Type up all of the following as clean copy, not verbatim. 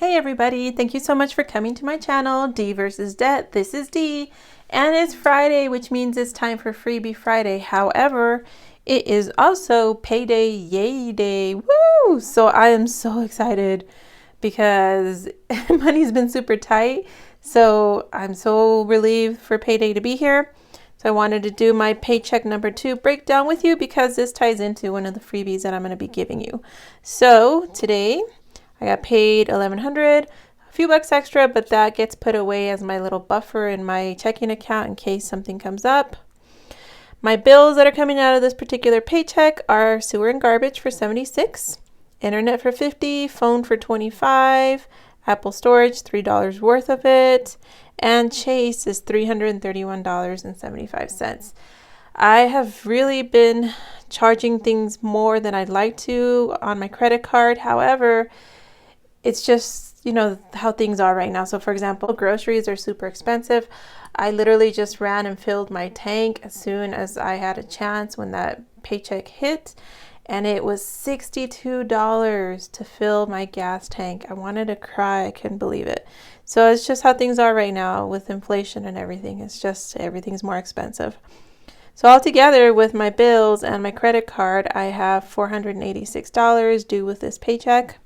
Hey everybody, thank you so much for coming to my channel, D versus Debt. This is D, and it's Friday, which means it's time for Freebie Friday. However, it is also payday yay day. Woo! So I am so excited because money's been super tight. So I'm so relieved for payday to be here. So I wanted to do my paycheck number 2 breakdown with you because this ties into one of the freebies that I'm going to be giving you. So today I got paid $1,100, a few bucks extra, but that gets put away as my little buffer in my checking account in case something comes up. My bills that are coming out of this particular paycheck are sewer and garbage for $76, internet for $50, phone for $25, Apple storage $3 worth of it, and Chase is $331.75. I have really been charging things more than I'd like to on my credit card. However, it's just, you know, how things are right now. So for example, groceries are super expensive. I literally just ran and filled my tank as soon as I had a chance when that paycheck hit. And it was $62 to fill my gas tank. I wanted to cry. I couldn't believe it. So it's just how things are right now with inflation and everything. It's just everything's more expensive. So altogether with my bills and my credit card, I have $486 due with this paycheck.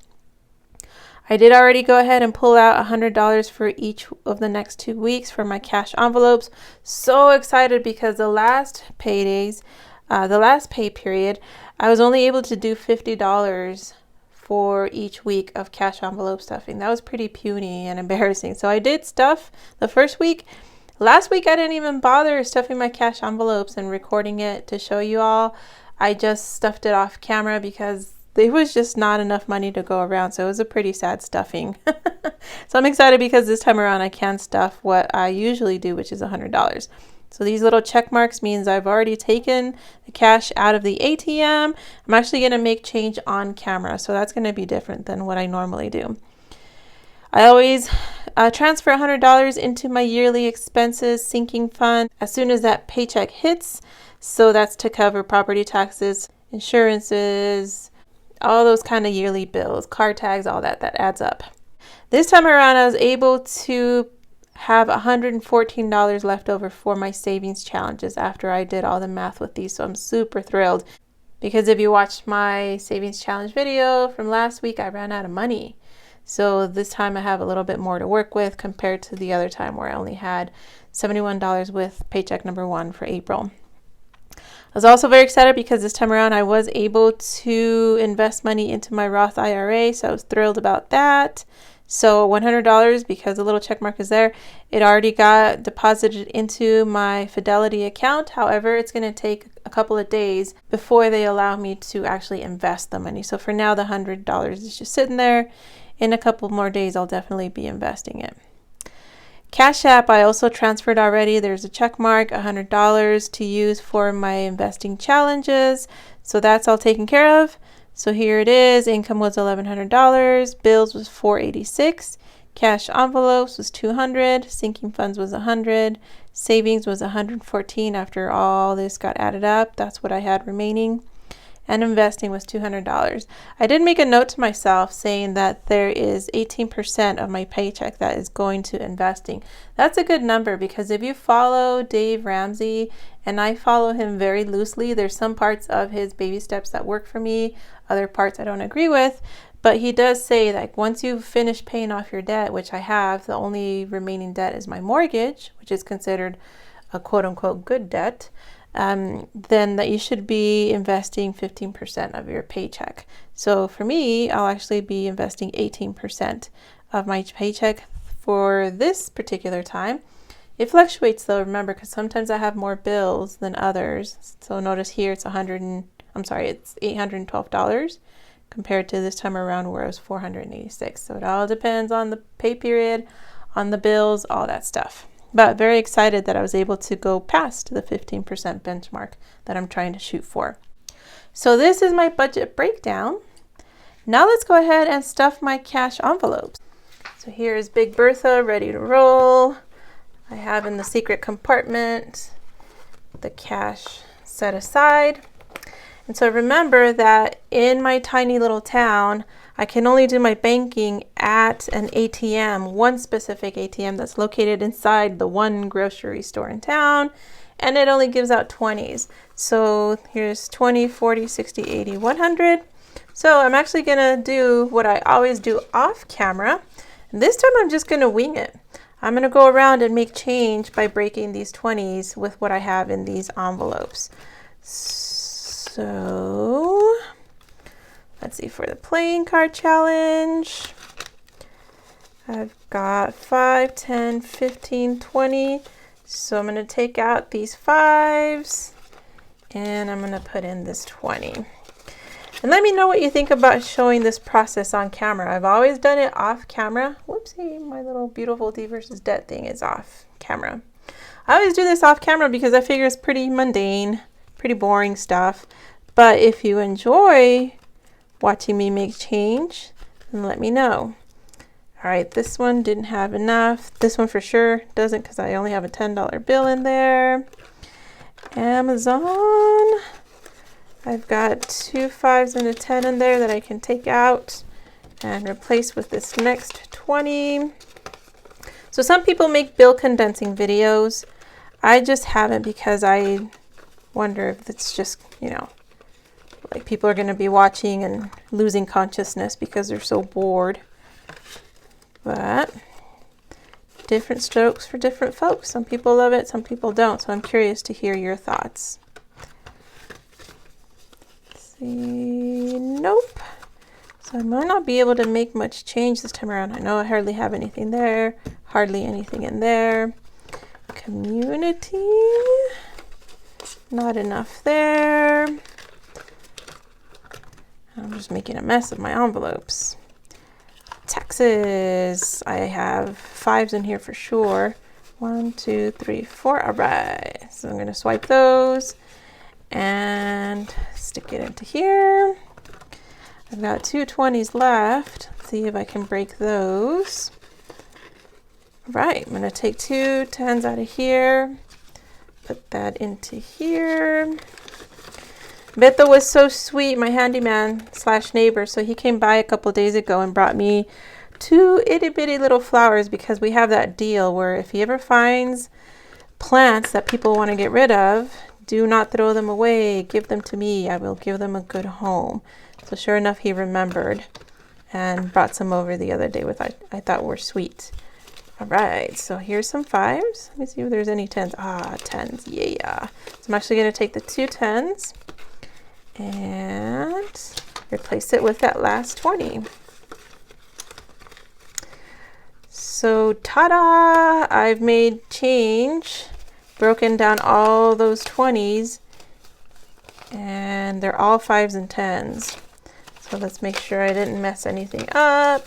I did already go ahead and pull out $100 for each of the next 2 weeks for my cash envelopes. So excited because the last paydays, the last pay period, I was only able to do $50 for each week of cash envelope stuffing. That was pretty puny and embarrassing. So I did stuff the first week. Last week I didn't even bother stuffing my cash envelopes and recording it to show you all. I just stuffed it off camera because there was just not enough money to go around, so it was a pretty sad stuffing. So I'm excited because this time around I can stuff what I usually do, which is $100. So these little check marks means I've already taken the cash out of the ATM. I'm actually going to make change on camera, so that's going to be different than what I normally do. I always transfer $100 into my yearly expenses sinking fund as soon as that paycheck hits. So that's to cover property taxes, insurances, all those kind of yearly bills, car tags, all that adds up. This time around, I was able to have $114 left over for my savings challenges after I did all the math with these. So I'm super thrilled because if you watched my savings challenge video from last week, I ran out of money. So this time I have a little bit more to work with compared to the other time where I only had $71 with paycheck number 1 for April. I was also very excited because this time around I was able to invest money into my Roth IRA, so I was thrilled about that. So $100, because the little check mark is there, it already got deposited into my Fidelity account. However, it's going to take a couple of days before they allow me to actually invest the money. So for now, the $100 is just sitting there. In a couple more days, I'll definitely be investing it. CashApp, I also transferred already. There's a check mark, $100 to use for my investing challenges. So that's all taken care of. So here it is. Income was $1,100. Bills was $486. Cash envelopes was $200. Sinking funds was $100. Savings was $114 after all this got added up. That's what I had remaining. And investing was $200. I did make a note to myself saying that there is 18% of my paycheck that is going to investing. That's a good number because if you follow Dave Ramsey, and I follow him very loosely, there's some parts of his baby steps that work for me, other parts I don't agree with, but he does say that once you've finished paying off your debt, which I have, the only remaining debt is my mortgage, which is considered a quote-unquote good debt, then that you should be investing 15% of your paycheck. So for me, I'll actually be investing 18% of my paycheck for this particular time. It fluctuates though, remember, because sometimes I have more bills than others. So notice here it's it's $812 compared to this time around where it was $486. So it all depends on the pay period, on the bills, all that stuff. But very excited that I was able to go past the 15% benchmark that I'm trying to shoot for. So this is my budget breakdown. Now let's go ahead and stuff my cash envelopes. So here is Big Bertha ready to roll. I have in the secret compartment the cash set aside. And so remember that in my tiny little town, I can only do my banking at an ATM, one specific ATM that's located inside the one grocery store in town, and it only gives out 20s. So here's 20, 40, 60, 80, 100. So I'm actually gonna do what I always do off camera. And this time I'm just gonna wing it. I'm gonna go around and make change by breaking these 20s with what I have in these envelopes. So let's see, for the playing card challenge, I've got 5, 10, 15, 20. So I'm going to take out these 5s and I'm going to put in this 20. And let me know what you think about showing this process on camera. I've always done it off camera. Whoopsie, my little beautiful d.vs.debt thing is off camera. I always do this off camera because I figure it's pretty mundane, pretty boring stuff. But if you enjoy watching me make change, then let me know. All right, this one didn't have enough. This one for sure doesn't because I only have a $10 bill in there. Amazon. I've got 2 5s and a 10 in there that I can take out and replace with this next 20. So some people make bill condensing videos. I just haven't because I wonder if it's just, you know, like people are going to be watching and losing consciousness because they're so bored. But different strokes for different folks. Some people love it, some people don't. So I'm curious to hear your thoughts. Let's see, nope. So I might not be able to make much change this time around. I know I hardly have anything there, hardly anything in there. Community, not enough there. I'm just making a mess of my envelopes. Taxes, I have 5s in here for sure. 1, 2, 3, 4. All right, so I'm going to swipe those and stick it into here. I've got 2 20s left. Let's see if I can break those. All right, I'm going to take 2 10s out of here, put that into here. Beto was so sweet, my handyman / neighbor. So he came by a couple days ago and brought me 2 itty bitty little flowers because we have that deal where if he ever finds plants that people want to get rid of, do not throw them away. Give them to me. I will give them a good home. So sure enough, he remembered and brought some over the other day with I thought were sweet. All right, so here's some 5s. Let me see if there's any 10s. Ah, 10s, yeah. So I'm actually going to take the 2 10s and replace it with that last 20. So ta-da! I've made change, broken down all those 20s, and they're all 5s and 10s. So let's make sure I didn't mess anything up.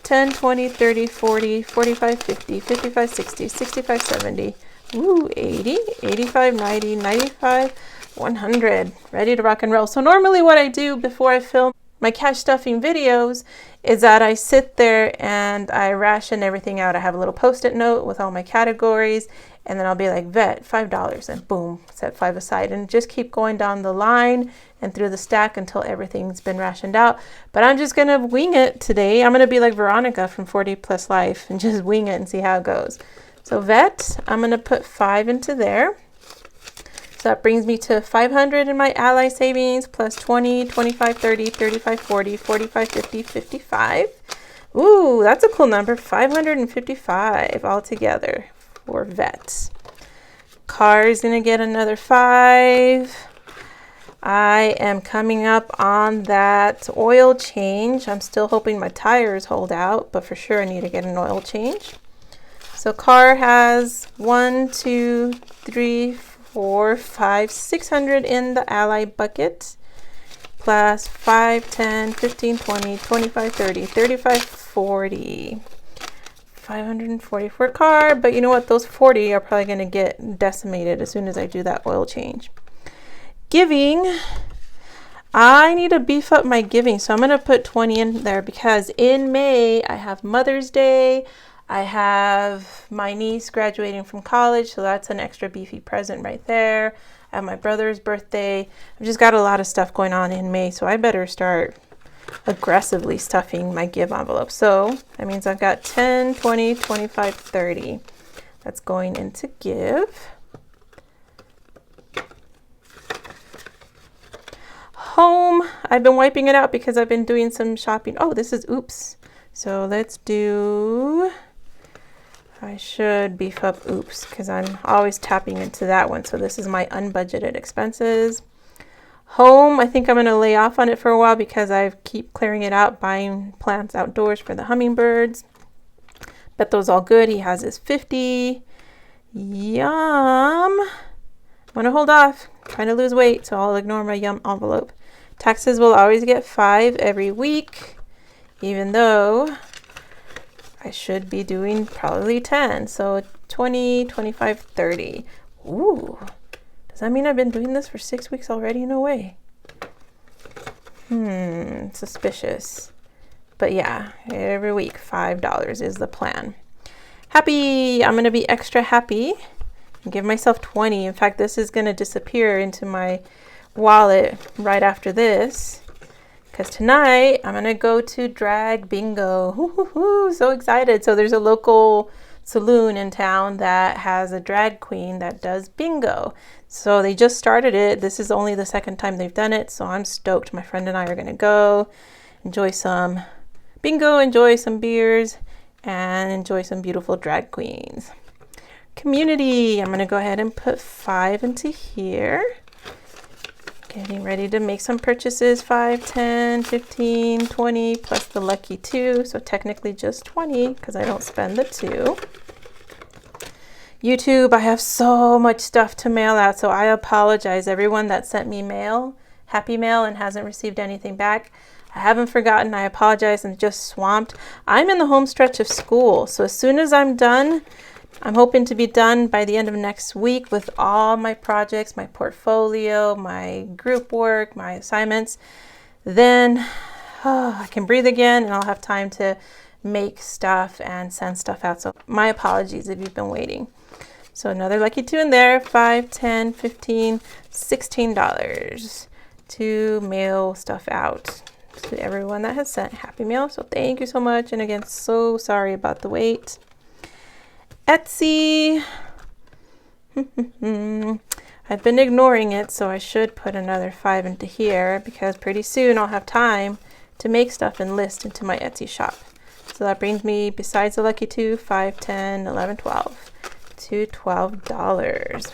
10, 20, 30, 40, 45, 50, 55, 60, 65, 70, ooh, 80, 85, 90, 95, 100. Ready to rock and roll. So normally what I do before I film my cash stuffing videos is that I sit there and I ration everything out. I have a little post-it note with all my categories, and then I'll be like, vet, $5, and boom, set 5 aside, and just keep going down the line and through the stack until everything's been rationed out. But I'm just gonna wing it today. I'm gonna be like Veronica from 40 Plus Life and just wing it and see how it goes. So vet, I'm gonna put 5 into there. So that brings me to 500 in my Ally savings plus 20, 25, 30, 35, 40, 45, 50, 55. Ooh, that's a cool number, 555 altogether for vet. Car is gonna get another 5. I am coming up on that oil change. I'm still hoping my tires hold out, but for sure I need to get an oil change. So car has 1, 2, 3, 4, 5, 600 in the Ally bucket, plus 5, 10, 15, 20, 25, 30, 35, 40. 540 for car, but you know what? Those 40 are probably going to get decimated as soon as I do that oil change. Giving, I need to beef up my giving, so I'm going to put 20 in there because in May I have Mother's Day. I have my niece graduating from college, so that's an extra beefy present right there. I have my brother's birthday. I've just got a lot of stuff going on in May, so I better start aggressively stuffing my give envelope. So that means I've got 10, 20, 25, 30. That's going into give. Home, I've been wiping it out because I've been doing some shopping. Oh, this is oops. So let's do, I should beef up oops because I'm always tapping into that one. So this is my unbudgeted expenses. Home, I think I'm going to lay off on it for a while because I keep clearing it out, buying plants outdoors for the hummingbirds. Bet those all good. He has his 50. Yum. I'm going to hold off. Trying to lose weight, so I'll ignore my yum envelope. Taxes will always get 5 every week, even though I should be doing probably 10. So 20, 25, 30. Ooh. Does that mean I've been doing this for 6 weeks already? No way. Suspicious. But yeah, every week, $5 is the plan. Happy. I'm going to be extra happy and give myself 20. In fact, this is going to disappear into my wallet right after this. Because tonight, I'm going to go to drag bingo. Woo-hoo-hoo, so excited. So there's a local saloon in town that has a drag queen that does bingo. So they just started it. This is only the second time they've done it. So I'm stoked. My friend and I are going to go enjoy some bingo, enjoy some beers, and enjoy some beautiful drag queens. Community, I'm going to go ahead and put 5 into here. Getting ready to make some purchases, 5, 10, 15, 20, plus the lucky 2. So technically just 20 because I don't spend the 2. YouTube, I have so much stuff to mail out. So I apologize everyone that sent me mail, happy mail, and hasn't received anything back. I haven't forgotten. I apologize. I'm just swamped. I'm in the home stretch of school. So as soon as I'm done, I'm hoping to be done by the end of next week with all my projects, my portfolio, my group work, my assignments. Then I can breathe again and I'll have time to make stuff and send stuff out. So my apologies if you've been waiting. So another lucky 2 in there, 5, 10, 15, $16 to mail stuff out to everyone that has sent happy mail. So thank you so much. And again, so sorry about the wait. Etsy. I've been ignoring it, so I should put another 5 into here because pretty soon I'll have time to make stuff and list into my Etsy shop. So that brings me, besides the lucky 2, 5, 10, 11, 12, to $12.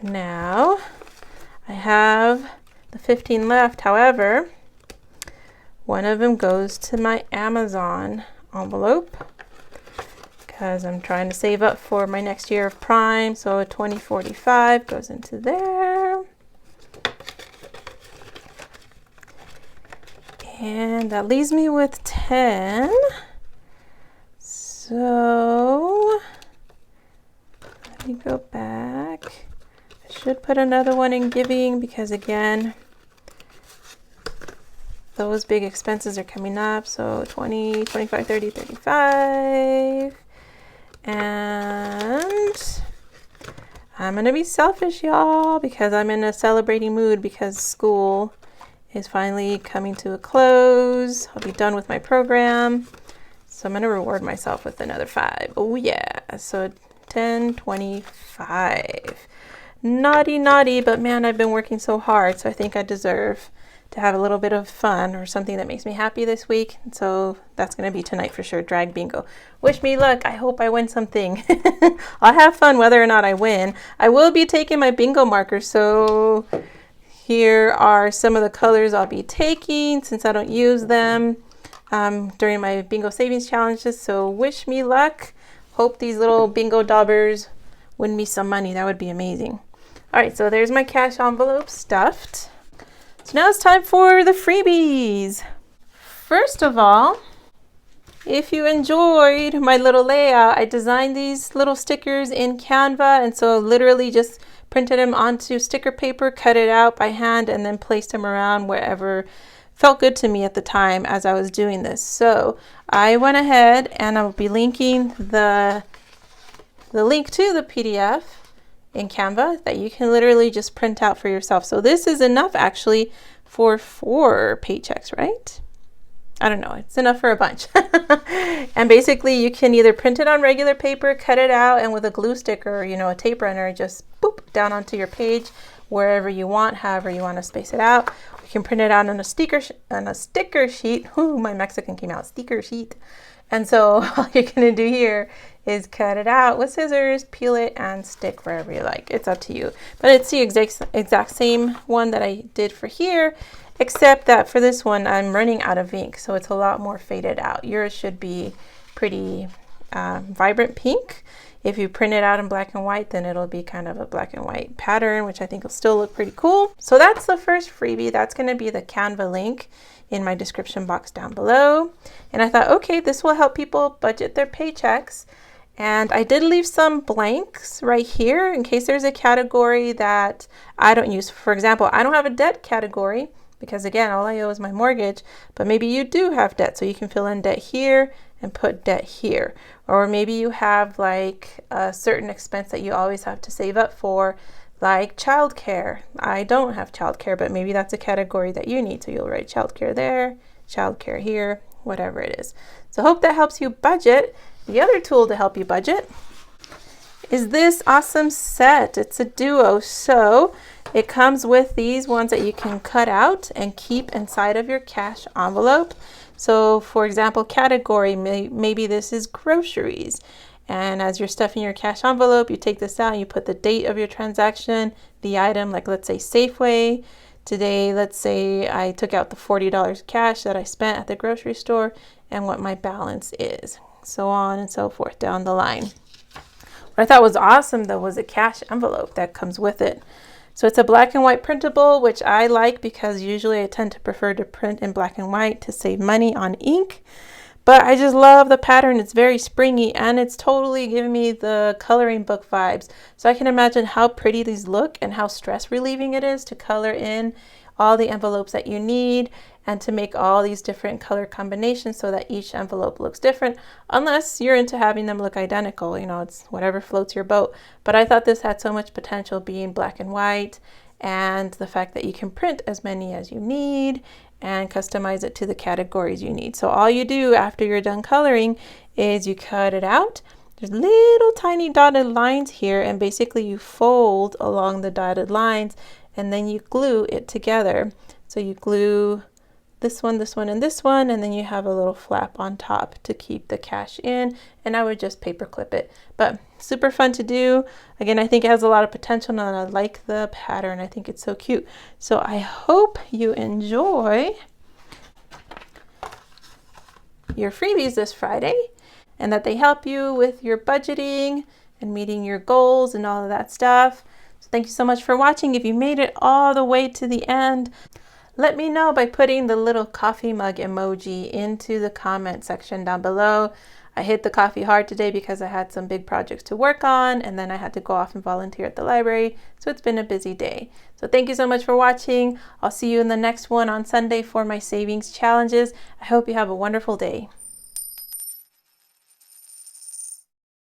Now I have the 15 left. However, one of them goes to my Amazon envelope because I'm trying to save up for my next year of Prime. So 2045 goes into there. And that leaves me with 10. So let me go back. I should put another one in giving because again, those big expenses are coming up. So 20, 25, 30, 35. And I'm going to be selfish, y'all, because I'm in a celebrating mood because school is finally coming to a close. I'll be done with my program. So I'm going to reward myself with another 5. Oh, yeah. So 10, 25. Naughty, naughty, but man, I've been working so hard. So I think I deserve to have a little bit of fun or something that makes me happy this week. So that's going to be tonight for sure. Drag bingo. Wish me luck. I hope I win something. I'll have fun whether or not I win. I will be taking my bingo markers. So here are some of the colors I'll be taking since I don't use them during my bingo savings challenges. So wish me luck. Hope these little bingo daubers win me some money. That would be amazing. All right, so there's my cash envelope stuffed. So now it's time for the freebies. First of all, if you enjoyed my little layout, I designed these little stickers in Canva, and so literally just printed them onto sticker paper, cut it out by hand, and then placed them around wherever felt good to me at the time as I was doing this. So I went ahead and I'll be linking the link to the PDF in Canva that you can literally just print out for yourself. So this is enough actually for 4 paychecks, right? I don't know, it's enough for a bunch. And basically you can either print it on regular paper, cut it out, and with a glue stick or, you know, a tape runner, just boop down onto your page wherever you want, however you want to space it out. You can print it out on a sticker sheet. Ooh, my Mexican came out, sticker sheet. And so all you're gonna do here is cut it out with scissors, peel it, and stick wherever you like. It's up to you. But it's the exact same one that I did for here, except that for this one, I'm running out of ink, so it's a lot more faded out. Yours should be pretty vibrant pink. If you print it out in black and white, then it'll be kind of a black and white pattern, which I think will still look pretty cool. So that's the first freebie. That's gonna be the Canva link in my description box down below. And I thought, okay, this will help people budget their paychecks. And I did leave some blanks right here in case there's a category that I don't use. For example, I don't have a debt category because again, all I owe is my mortgage, but maybe you do have debt. So you can fill in debt here and put debt here. Or maybe you have like a certain expense that you always have to save up for, like childcare. I don't have childcare, but maybe that's a category that you need. So you'll write childcare there, childcare here, whatever it is. So hope that helps you budget. The other tool to help you budget is this awesome set. It's a duo. So it comes with these ones that you can cut out and keep inside of your cash envelope. So for example, category, maybe this is groceries. And as you're stuffing your cash envelope, you take this out and you put the date of your transaction, the item, like let's say Safeway. Today, let's say I took out the $40 cash that I spent at the grocery store and what my balance is, so on and so forth down the line. What I thought was awesome though was a cash envelope that comes with it. So it's a black and white printable, which I like because usually I tend to prefer to print in black and white to save money on ink. But I just love the pattern. It's very springy and it's totally giving me the coloring book vibes. So I can imagine how pretty these look and how stress relieving it is to color in all the envelopes that you need and to make all these different color combinations so that each envelope looks different, unless you're into having them look identical. You know, it's whatever floats your boat. But I thought this had so much potential being black and white, and the fact that you can print as many as you need and customize it to the categories you need. So all you do after you're done coloring is you cut it out. There's little tiny dotted lines here, and basically you fold along the dotted lines and then you glue it together. So you glue this one, and this one, and then you have a little flap on top to keep the cash in, and I would just paper clip it. But super fun to do. Again, I think it has a lot of potential and I like the pattern. I think it's so cute. So I hope you enjoy your freebies this Friday and that they help you with your budgeting and meeting your goals and all of that stuff. So thank you so much for watching. If you made it all the way to the end, let me know by putting the little coffee mug emoji into the comment section down below. I hit the coffee hard today because I had some big projects to work on, and then I had to go off and volunteer at the library. So it's been a busy day. So thank you so much for watching. I'll see you in the next one on Sunday for my savings challenges. I hope you have a wonderful day.